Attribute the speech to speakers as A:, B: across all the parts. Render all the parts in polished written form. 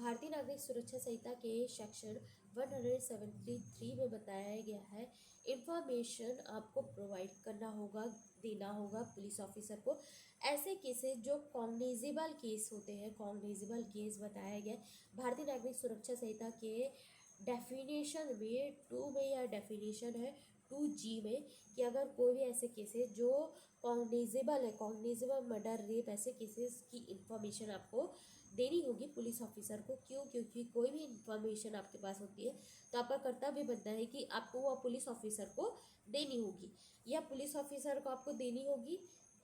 A: भारतीय नागरिक सुरक्षा संहिता के सेक्शन 173 में बताया गया है इंफॉर्मेशन आपको प्रोवाइड करना होगा, देना होगा पुलिस ऑफिसर को। ऐसे केसेस जो कॉग्निजेबल केस होते हैं, कॉग्निजेबल केस बताया गया भारतीय नागरिक सुरक्षा संहिता के डेफिनेशन में 2 में, या डेफिनेशन है 2G में, कि अगर कोई भी ऐसे केसेस जो कॉग्निजेबल है, कॉग्निजेबल मर्डर, रेप, ऐसे केसेस की इंफॉर्मेशन आपको देनी होगी पुलिस ऑफिसर को। क्यों? क्योंकि कोई भी इंफॉर्मेशन आपके पास होती है तो आपका कर्तव्य बनता है कि आपको वह पुलिस ऑफिसर को देनी होगी, या पुलिस ऑफिसर को आपको देनी होगी।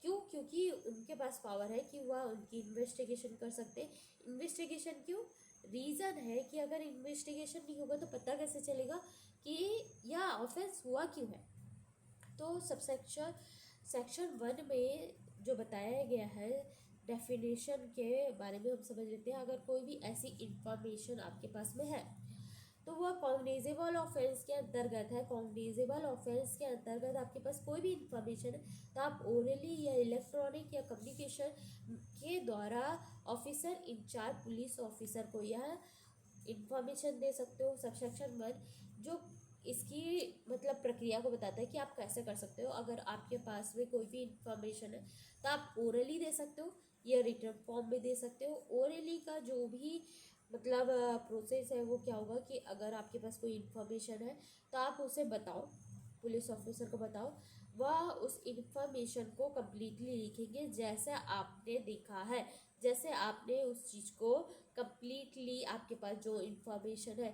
A: क्यों? क्योंकि उनके पास पावर है कि वह उनकी इन्वेस्टिगेशन कर सकते हैं। इन्वेस्टिगेशन क्यों? रीज़न है कि अगर इन्वेस्टिगेशन नहीं होगा तो पता कैसे चलेगा कि यह ऑफेंस हुआ क्यों है। तो सेक्शन 1 में जो बताया गया है डेफिनेशन के बारे में हम समझ लेते हैं। अगर कोई भी ऐसी इंफॉर्मेशन आपके पास में है तो वह कॉग्निजेबल ऑफेंस के अंतर्गत है। कॉग्निजेबल ऑफेंस के अंतर्गत आपके पास कोई भी इंफॉर्मेशन है तो आप ओरली या इलेक्ट्रॉनिक या कम्युनिकेशन के द्वारा ऑफिसर इंचार्ज पुलिस ऑफिसर को यह इंफॉर्मेशन दे सकते हो। सबसेक्शन 1 जो इसकी मतलब प्रक्रिया को बताता है कि आप कैसे कर सकते हो। अगर आपके पास में कोई भी इंफॉर्मेशन है तो आप ओरली दे सकते हो या रिटर्न फॉर्म में दे सकते हो। ओरली का जो भी मतलब प्रोसेस है वो क्या होगा कि अगर आपके पास कोई इंफॉर्मेशन है तो आप उसे बताओ, पुलिस ऑफिसर को बताओ, वह उस इंफॉर्मेशन को कम्प्लीटली लिखेंगे जैसे आपने देखा है, जैसे आपने उस चीज़ को कम्प्लीटली, आपके पास जो इंफॉर्मेशन है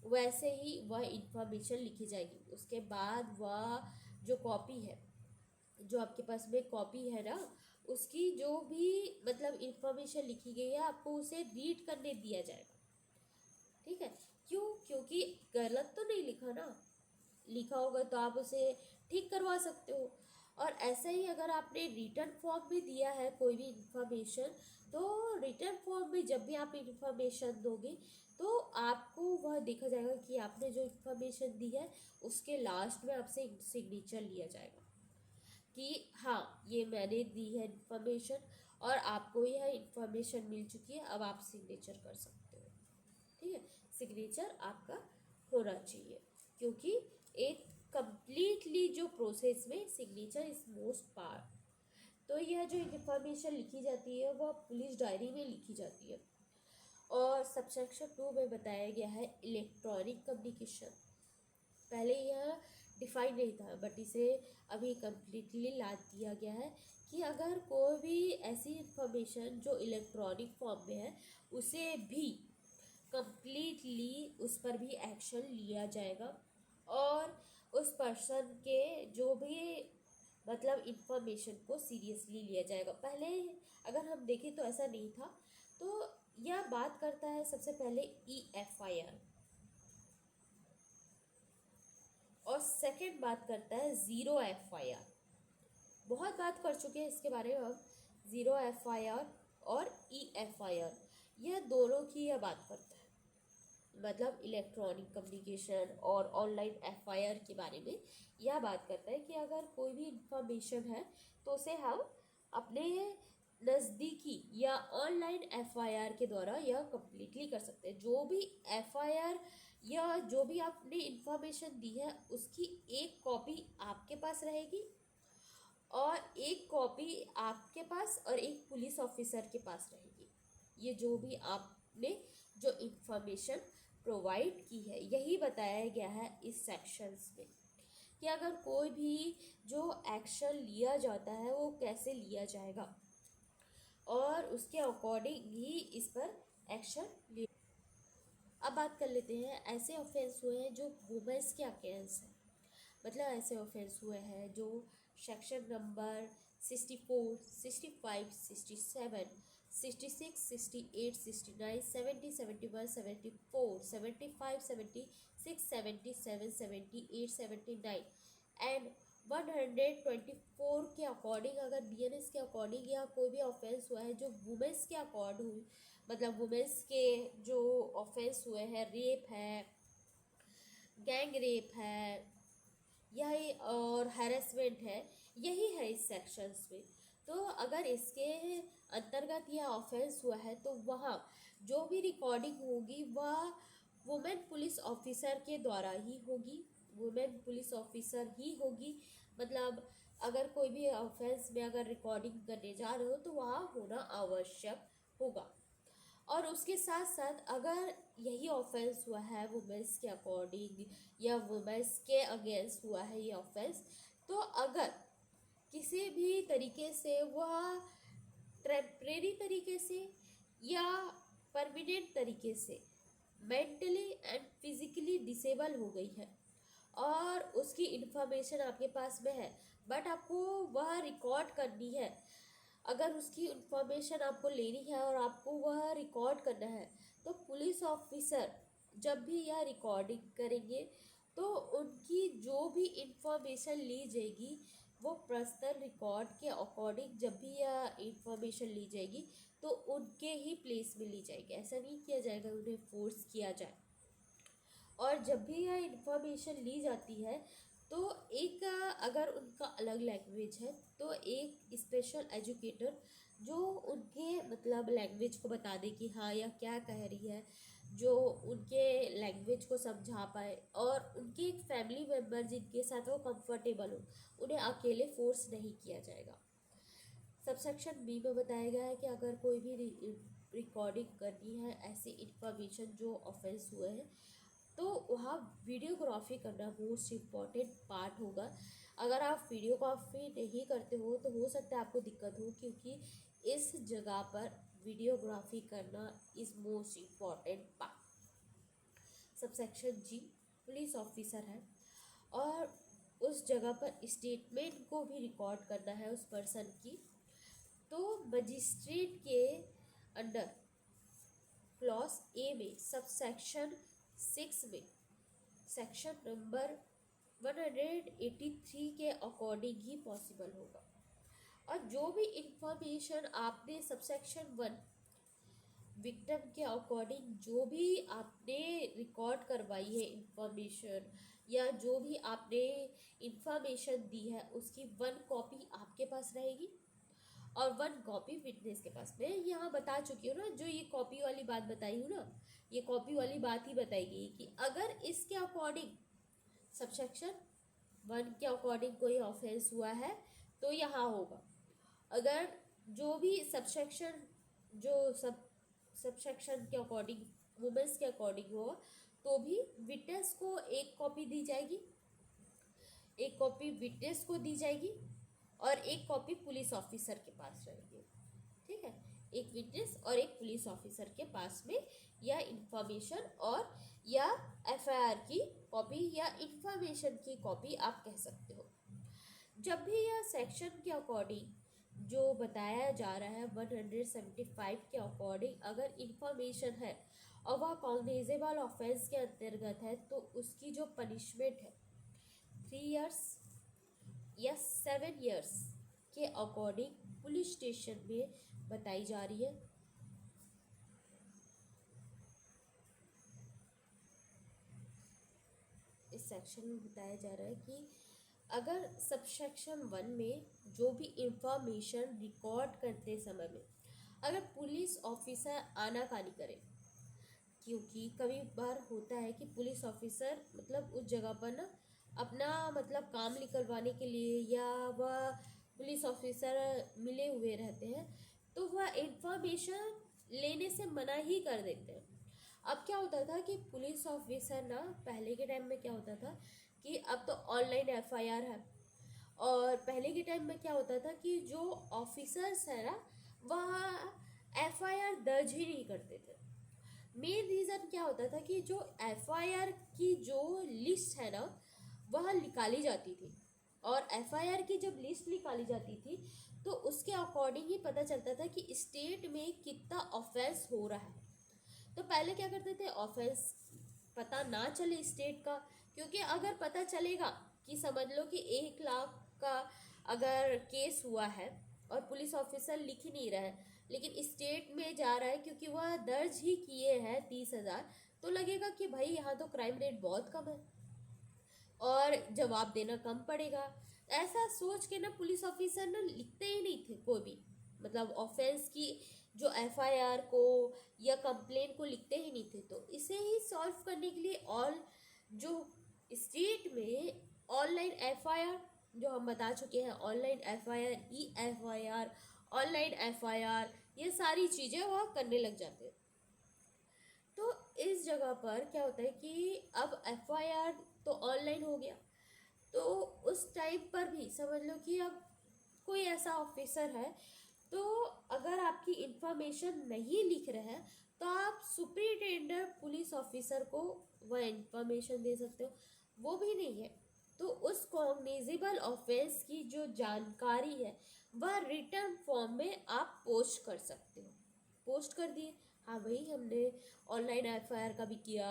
A: वैसे ही वह इंफॉर्मेशन लिखी जाएगी। उसके बाद वह जो कॉपी है, जो आपके पास में कॉपी है ना, उसकी जो भी मतलब इंफॉर्मेशन लिखी गई है आपको उसे रीड करने दिया जाएगा। ठीक है? क्यों? क्योंकि गलत तो नहीं लिखा ना, लिखा होगा तो आप उसे ठीक करवा सकते हो। और ऐसे ही अगर आपने रिटर्न फॉर्म में दिया है कोई भी इंफॉर्मेशन, तो रिटर्न फॉर्म में जब भी आप इंफॉर्मेशन दोगे तो आपको वह देखा जाएगा कि आपने जो इंफॉर्मेशन दी है उसके लास्ट में आपसे सिग्नेचर लिया जाएगा कि हाँ ये मैंने दी है इंफॉर्मेशन और आपको यह इंफॉर्मेशन मिल चुकी है, अब आप सिग्नेचर कर सकते हो। ठीक है? सिग्नेचर आपका होना चाहिए क्योंकि एक कंप्लीटली जो प्रोसेस में सिग्नेचर इज मोस्ट पार्ट। तो यह जो इंफॉर्मेशन लिखी जाती है वह पुलिस डायरी में लिखी जाती है। और सबसेक्शन 2 में बताया गया है इलेक्ट्रॉनिक कम्युनिकेशन। पहले यह डिफाइन नहीं था बट इसे अभी कम्प्लीटली ला दिया गया है कि अगर कोई भी ऐसी इंफॉर्मेशन जो इलेक्ट्रॉनिक फॉर्म में है उसे भी कम्प्लीटली उस पर भी एक्शन लिया जाएगा और उस पर्सन के जो भी मतलब इंफॉर्मेशन को सीरियसली लिया जाएगा। पहले अगर हम देखें तो ऐसा नहीं था। तो यह बात करता है सबसे पहले EFIR और सेकंड बात करता है ज़ीरो FIR। बहुत बात कर चुके हैं इसके बारे में हम। ज़ीरो FIR और EFIR यह दोनों की यह बात करता है, मतलब इलेक्ट्रॉनिक कम्युनिकेशन और ऑनलाइन FIR के बारे में यह बात करता है कि अगर कोई भी इंफॉर्मेशन है तो उसे हम अपने नज़दीकी या ऑनलाइन FIR के द्वारा यह कम्प्लीटली कर सकते हैं। जो भी FIR या जो भी आपने इंफॉर्मेशन दी है उसकी एक कॉपी आपके पास रहेगी और एक कॉपी आपके पास और एक पुलिस ऑफिसर के पास रहेगी। ये जो भी आपने जो इंफॉर्मेशन प्रोवाइड की है यही बताया गया है इस सेक्शंस में कि अगर कोई भी जो एक्शन लिया जाता है वो कैसे लिया जाएगा और उसके अकॉर्डिंग ही इस पर एक्शन लिया। अब बात कर लेते हैं ऐसे ऑफेंस हुए हैं जो वुमेन्स के अगेंस्ट है। मतलब ऐसे ऑफेंस हुए हैं जो सेक्शन नंबर 64, 65, 67, 66, 68, 69, 70, 71, 74, 75, 76, 77, 78, 79 एंड 124 के अकॉर्डिंग, अगर BNS के अकॉर्डिंग या कोई भी ऑफेंस हुआ है जो वुमेन्स के अकॉर्ड हुई, मतलब वुमेन्स के जो ऑफेंस हुए हैं, रेप है, गैंग रेप है, यही और हैरेसमेंट है, यही है इस सेक्शंस में। तो अगर इसके अंतर्गत यह ऑफेंस हुआ है तो वहाँ जो भी रिकॉर्डिंग होगी वह वुमेन पुलिस ऑफिसर के द्वारा ही होगी, वुमेन पुलिस ऑफिसर ही होगी। मतलब अगर कोई भी ऑफेंस में अगर रिकॉर्डिंग करने जा रहे हो तो वहाँ होना आवश्यक होगा। और उसके साथ साथ अगर यही ऑफेंस हुआ है वुमेन्स के अकॉर्डिंग या वुमेन्स के अगेंस्ट हुआ है ये ऑफेंस, तो अगर किसी भी तरीके से वह टेम्परेरी तरीके से या परमानेंट तरीके से मेंटली एंड फिजिकली डिसेबल हो गई है और उसकी इन्फॉर्मेशन आपके पास में है, बट आपको वह रिकॉर्ड करनी है। अगर उसकी इन्फॉर्मेशन आपको लेनी है और आपको वह रिकॉर्ड करना है, तो पुलिस ऑफिसर जब भी यह रिकॉर्डिंग करेंगे तो उनकी जो भी इन्फॉर्मेशन ली जाएगी वो पर्सनल रिकॉर्ड के अकॉर्डिंग जब भी यह इन्फॉर्मेशन ली जाएगी तो उनके ही प्लेस में ली जाएगी। ऐसा नहीं किया जाएगा उन्हें फोर्स किया जाए। और जब भी यह इन्फॉर्मेशन ली जाती है तो एक अगर उनका अलग लैंग्वेज है तो एक स्पेशल एजुकेटर जो उनके मतलब लैंग्वेज को बता दे कि हाँ यह क्या कह रही है, जो उनके लैंग्वेज को समझा पाए, और उनके एक फैमिली मेम्बर जिनके साथ वो कंफर्टेबल हो, उन्हें अकेले फोर्स नहीं किया जाएगा। सबसेक्शन बी में बताया गया है कि अगर कोई भी रिकॉर्डिंग करनी है ऐसी इन्फॉर्मेशन जो ऑफेंस हुए हैं तो वहाँ वीडियोग्राफी करना मोस्ट इम्पॉर्टेंट पार्ट होगा। अगर आप वीडियोग्राफी नहीं करते हो तो हो सकता है आपको दिक्कत हो, क्योंकि इस जगह पर वीडियोग्राफी करना is most important part. Subsection G police officer है और उस जगह पर स्टेटमेंट को भी रिकॉर्ड करना है उस पर्सन की, तो मजिस्ट्रेट के अंडर क्लॉज ए में सबसेक्शन 6 में सेक्शन नंबर 183 के अकॉर्डिंग ही पॉसिबल होगा। और जो भी इंफॉर्मेशन आपने सबसेक्शन 1 विक्टिम के अकॉर्डिंग जो भी आपने रिकॉर्ड करवाई है इंफॉर्मेशन या जो भी आपने इंफॉर्मेशन दी है उसकी 1 कॉपी आपके पास रहेगी और 1 कॉपी विटनेस के पास। मैं यहाँ बता चुकी हूँ ना, जो ये कॉपी वाली बात बताई हूँ ना, ये कॉपी वाली बात ही बताई गई कि अगर इसके अकॉर्डिंग सबसेक्शन 1 के अकॉर्डिंग कोई ऑफेंस हुआ है तो यहाँ होगा। अगर जो भी सबसेक्शन जो सबसेक्शन के अकॉर्डिंग वुमेन्स के अकॉर्डिंग हो तो भी विटनेस को 1 कॉपी दी जाएगी, 1 कॉपी विटनेस को दी जाएगी और 1 कॉपी पुलिस ऑफिसर के पास रहेगी। ठीक है, एक विटनेस और एक पुलिस ऑफिसर के पास में यह इंफॉर्मेशन और या एफआईआर की कॉपी या इंफॉर्मेशन की कॉपी आप कह सकते हो। जब भी यह सेक्शन के अकॉर्डिंग जो बताया जा रहा है 175 के अकॉर्डिंग अगर इंफॉर्मेशन है और वह कॉग्निजेबल ऑफेंस के अंतर्गत है तो उसकी जो पनिशमेंट है 3 इयर्स या 7 इयर्स के अकॉर्डिंग पुलिस स्टेशन में बताई जा रही है। इस सेक्शन में बताया जा रहा है कि अगर सबसेक्शन 1 में जो भी इंफॉर्मेशन रिकॉर्ड करते समय में अगर पुलिस ऑफिसर आनाकानी करे, क्योंकि कभी बार होता है कि पुलिस ऑफिसर मतलब उस जगह पर ना अपना मतलब काम निकलवाने के लिए या वह पुलिस ऑफिसर मिले हुए रहते हैं तो वह इंफॉर्मेशन लेने से मना ही कर देते हैं। अब क्या होता था कि पुलिस ऑफिसर ना पहले के टाइम में क्या होता था कि अब तो ऑनलाइन एफआईआर है, और पहले के टाइम में क्या होता था कि जो ऑफिसर्स है ना वह एफआईआर दर्ज ही नहीं करते थे। मेन रीज़न क्या होता था कि जो एफआईआर की जो लिस्ट है ना वह निकाली जाती थी, और एफआईआर की जब लिस्ट निकाली जाती थी तो उसके अकॉर्डिंग ही पता चलता था कि स्टेट में कितना ऑफेंस हो रहा है। तो पहले क्या करते थे, ऑफेंस पता ना चले स्टेट का, क्योंकि अगर पता चलेगा कि समझ लो कि 1 लाख का अगर केस हुआ है और पुलिस ऑफिसर लिख ही नहीं रहा है लेकिन स्टेट में जा रहा है क्योंकि वह दर्ज ही किए हैं 30,000, तो लगेगा कि भाई यहाँ तो क्राइम रेट बहुत कम है और जवाब देना कम पड़ेगा। ऐसा सोच के ना पुलिस ऑफिसर ना लिखते ही नहीं थे कोई भी, मतलब ऑफेंस की जो एफआईआर को या कंप्लेन को लिखते ही नहीं थे। तो इसे ही सॉल्व करने के लिए ऑल जो स्टेट में ऑनलाइन एफआईआर, जो हम बता चुके हैं, online FIR, e FIR, online FIR, ये सारी चीज़ें वह करने लग जाते हैं। तो इस जगह पर क्या होता है कि अब एफआईआर तो ऑनलाइन हो गया, तो उस टाइम पर भी समझ लो कि अब कोई ऐसा ऑफिसर है, तो अगर आपकी इंफॉर्मेशन नहीं लिख रहे हैं तो आप सुपरिटेंडेंट पुलिस ऑफिसर को वह इंफॉर्मेशन दे सकते हो। वो भी नहीं है तो उस कॉग्निजेबल ऑफेंस की जो जानकारी है वह रिटर्न फॉर्म में आप पोस्ट कर सकते हो। पोस्ट कर दिए, हाँ भाई हमने ऑनलाइन एफआईआर का भी किया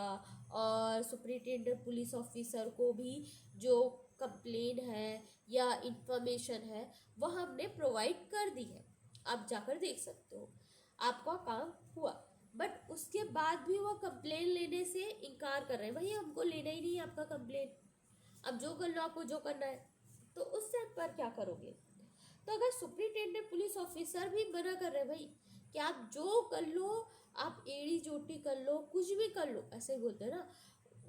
A: और सुपरिटेंडेंट पुलिस ऑफिसर को भी जो कंप्लेन है या इंफॉर्मेशन है वह हमने प्रोवाइड कर दी है, आप जाकर देख सकते हो, आपका काम हुआ। बट उसके बाद भी वो कंप्लेन लेने से इनकार कर रहे हैं, भाई हमको लेना ही नहीं है आपका कंप्लेन, अब जो कर लो, आपको जो करना है। तो उस टाइम पर क्या करोगे? तो अगर सुपरिटेंडेंट पुलिस ऑफिसर भी मना कर रहे हैं भाई कि आप जो कर लो, आप एड़ी चोटी कर लो, कुछ भी कर लो, ऐसे ही बोलते हैं ना,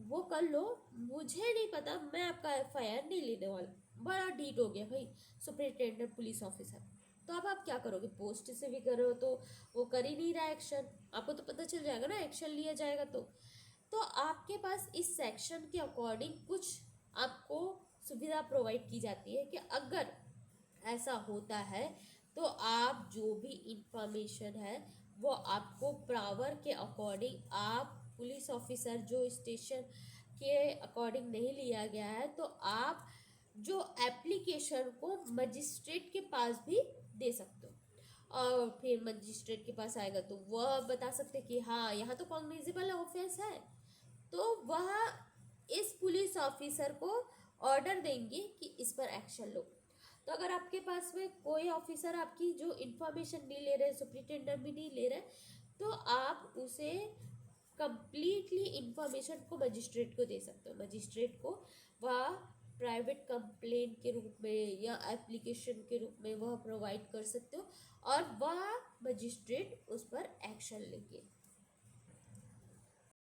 A: वो कर लो, मुझे नहीं पता, मैं आपका एफआईआर नहीं लेने वाला, बड़ा ढीठ हो गया भाई सुपरिटेंडेंट पुलिस ऑफिसर। तो अब आप क्या करोगे? पोस्ट से भी करो तो वो कर ही नहीं रहा एक्शन, आपको तो पता चल जाएगा ना एक्शन लिया जाएगा। तो आपके पास इस सेक्शन के अकॉर्डिंग कुछ आपको सुविधा प्रोवाइड की जाती है कि अगर ऐसा होता है तो आप जो भी इंफॉर्मेशन है वो आपको पावर के अकॉर्डिंग, आप पुलिस ऑफिसर जो स्टेशन के अकॉर्डिंग नहीं लिया गया है तो आप जो एप्लीकेशन को मजिस्ट्रेट के पास भी दे सकते हो, और फिर मजिस्ट्रेट के पास आएगा तो वह बता सकते कि हाँ यहाँ तो कॉग्निजेबल ऑफेंस है, तो वह इस पुलिस ऑफिसर को ऑर्डर देंगे कि इस पर एक्शन लो। तो अगर आपके पास में कोई ऑफिसर आपकी जो इंफॉर्मेशन नहीं ले रहे, सुप्रिटेंडेंट भी नहीं ले रहे, तो आप उसे कंप्लीटली इंफॉर्मेशन को मजिस्ट्रेट को दे सकते हो। मजिस्ट्रेट को वह प्राइवेट कंप्लेन के रूप में या एप्लीकेशन के रूप में वह प्रोवाइड कर सकते हो और वह मजिस्ट्रेट उस पर एक्शन लेंगे।